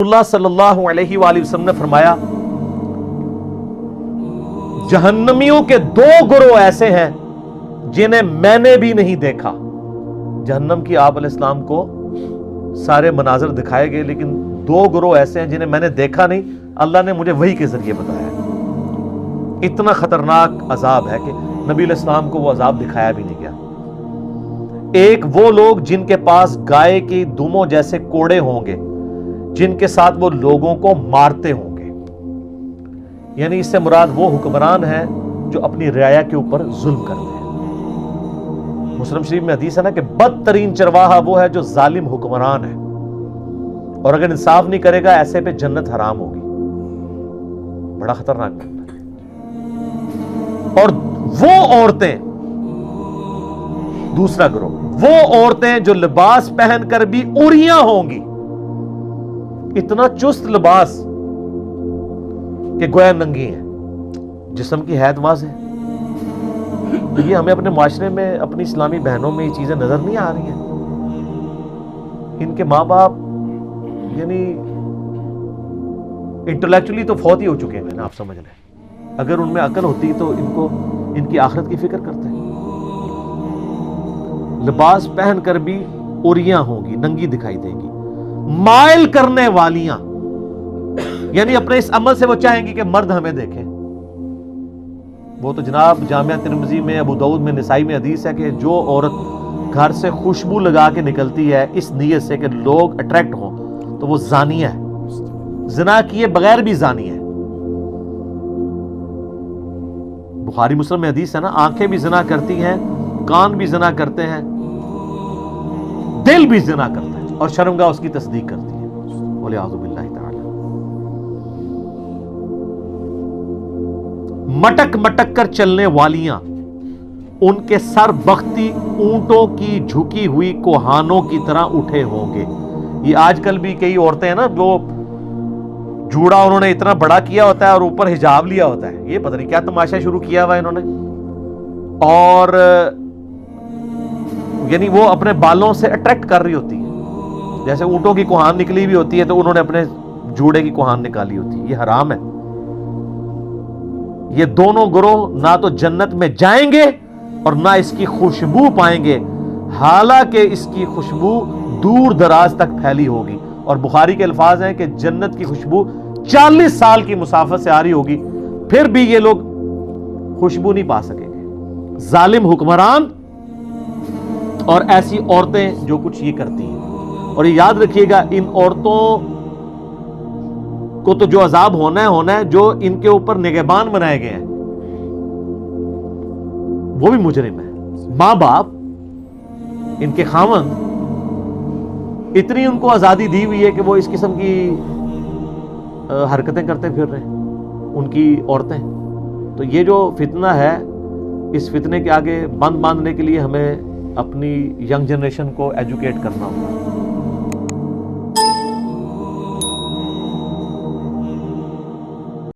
اللہ صلی اللہ علیہ وآلہ وسلم نے فرمایا جہنمیوں کے دو گروہ ایسے ہیں جنہیں میں نے بھی نہیں دیکھا. جہنم کی آپ علیہ السلام کو سارے مناظر دکھائے گئے لیکن دو گروہ ایسے ہیں جنہیں میں نے دیکھا نہیں, اللہ نے مجھے وحی کے ذریعے بتایا. اتنا خطرناک عذاب ہے کہ نبی علیہ السلام کو وہ عذاب دکھایا بھی نہیں گیا. ایک وہ لوگ جن کے پاس گائے کی دموں جیسے کوڑے ہوں گے جن کے ساتھ وہ لوگوں کو مارتے ہوں گے. یعنی اس سے مراد وہ حکمران ہیں جو اپنی رعایا کے اوپر ظلم کرتے ہیں. مسلم شریف میں حدیث ہے نا کہ بدترین چرواہا وہ ہے جو ظالم حکمران ہے, اور اگر انصاف نہیں کرے گا ایسے پہ جنت حرام ہوگی. بڑا خطرناک بات ہے. اور وہ عورتیں, دوسرا گروہ, وہ عورتیں جو لباس پہن کر بھی عریاں ہوں گی, اتنا چست لباس کہ گویا ننگی ہیں, جسم کی حید واضح ہے. یہ ہمیں اپنے معاشرے میں اپنی اسلامی بہنوں میں یہ چیزیں نظر نہیں آ رہی ہیں. ان کے ماں باپ یعنی انٹلیکچولی تو فوت ہی ہو چکے ہیں نا, آپ سمجھ لیں. اگر ان میں عقل ہوتی تو ان کی آخرت کی فکر کرتے ہیں. لباس پہن کر بھی عریاں ہوں گی, ننگی دکھائی دے گی. مائل کرنے والیاں, یعنی اپنے اس عمل سے وہ چاہیں گی کہ مرد ہمیں دیکھیں. وہ تو جناب جامعہ ترمذی میں, ابو داؤد میں, نسائی میں حدیث ہے کہ جو عورت گھر سے خوشبو لگا کے نکلتی ہے اس نیت سے کہ لوگ اٹریکٹ ہوں تو وہ زانیہ ہے, زنا کیے بغیر بھی زانی ہے. بخاری مسلم میں حدیث ہے نا, آنکھیں بھی زنا کرتی ہیں, کان بھی زنا کرتے ہیں, دل بھی زنا کرتا ہے, اور شرمگاہ اس کی تصدیق کرتی ہے. وَلِعَوْذُ بِاللَّهِ تَعَالَى. مٹک مٹک کر چلنے والیاں, ان کے سر بختی اونٹوں کی جھکی ہوئی کوہانوں کی طرح اٹھے ہوں گے. یہ آج کل بھی کئی عورتیں ہیں نا جو جوڑا انہوں نے اتنا بڑا کیا ہوتا ہے اور اوپر حجاب لیا ہوتا ہے. یہ پتہ نہیں کیا تماشا شروع کیا ہوا ہے انہوں نے, اور یعنی وہ اپنے بالوں سے اٹریکٹ کر رہی ہوتی ہے. جیسے اونٹوں کی کوہان نکلی بھی ہوتی ہے تو انہوں نے اپنے جوڑے کی کوہان نکالی ہوتی ہے. یہ حرام ہے. یہ دونوں گروہ نہ تو جنت میں جائیں گے اور نہ اس کی خوشبو پائیں گے, حالانکہ اس کی خوشبو دور دراز تک پھیلی ہوگی. اور بخاری کے الفاظ ہیں کہ جنت کی خوشبو 40 سال کی مسافت سے آ رہی ہوگی, پھر بھی یہ لوگ خوشبو نہیں پا سکیں گے. ظالم حکمران اور ایسی عورتیں جو کچھ یہ کرتی ہیں. اور یہ یاد رکھیے گا, ان عورتوں کو تو جو عذاب ہونا ہے جو ان کے اوپر نگہبان بنائے گئے ہیں وہ بھی مجرم ہے. ماں باپ, ان کے خاوند, اتنی ان کو آزادی دی ہوئی ہے کہ وہ اس قسم کی حرکتیں کرتے پھر رہے ہیں ان کی عورتیں. تو یہ جو فتنہ ہے, اس فتنے کے آگے بند باندھنے کے لیے ہمیں اپنی ینگ جنریشن کو ایجوکیٹ کرنا ہوگا.